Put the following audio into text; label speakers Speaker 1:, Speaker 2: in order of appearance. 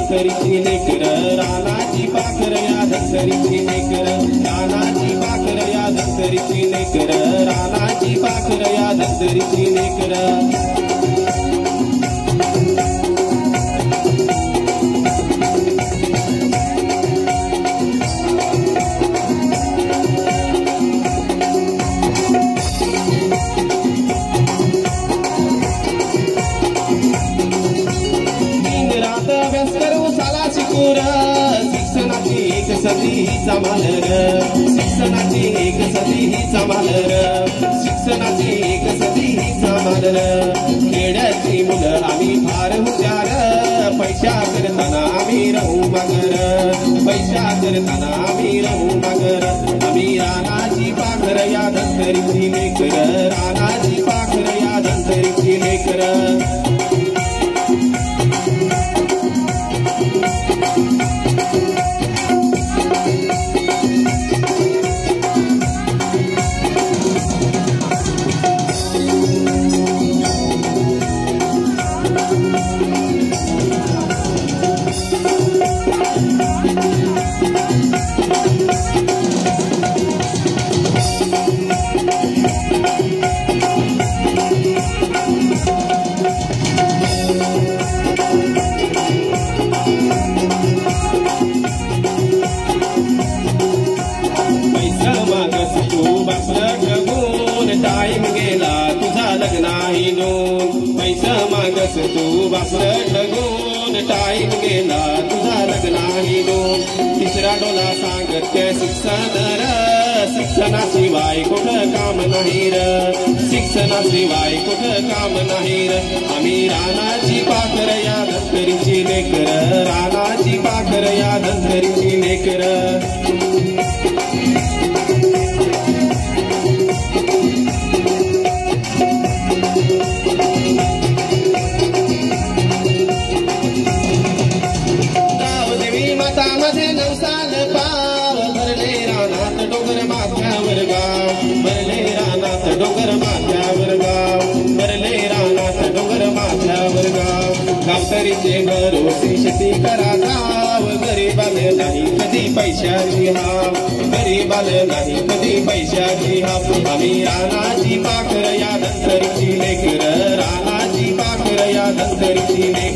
Speaker 1: धनसरीची लेकर रानाची पाखर या धनसरीची लेकर रानाची पाखर या धनसरीची लेकर रानाची पाखर या धनसरीची लेकर शिक्षणाची एक सदी हिचा मालर शिक्षणाची एक सदी हिचा मालर शिक्षणाची एक सदी हिचा मालर खेड्याची मुलं आम्ही फार हुशार पैसा करताना आम्ही राहू मागर पैसा करताना आम्ही राहू मागर आम्ही रानाची पाखर या धनसरीची लेकर रानाची पाखर या धनसरीची लेकर टाइम गेला तुझा लग्नाही नोंद पैसा मागस तू वापर ठगून टाइम गेला तुझा लग्नाही नोंद तिसरा डोला सांगत शिक्षण शिक्षणाशिवाय कुठं काम नाही र शिक्षणाशिवाय कुठं काम नाही र आम्ही रानाची पाखर या धनसरीची लेकर रानाची पाखर या धनसरीची लेकर मध्ये नवसाल पाव भरले रानात डोंगर माथ्यावर गाव भरले रानात डोंगर माथ्यावर गाव भरले रानात डोंगर माथ्यावर गाव गावतरीचे भरोसे शेती करा गाव गरीबाले नाही कधी पैशाची हाव गरीबाले नाही कधी पैशाची हाव आम्ही रानाची पाखर या धनसरीची लेकर रानाची पाखर या धनसरीची लेकर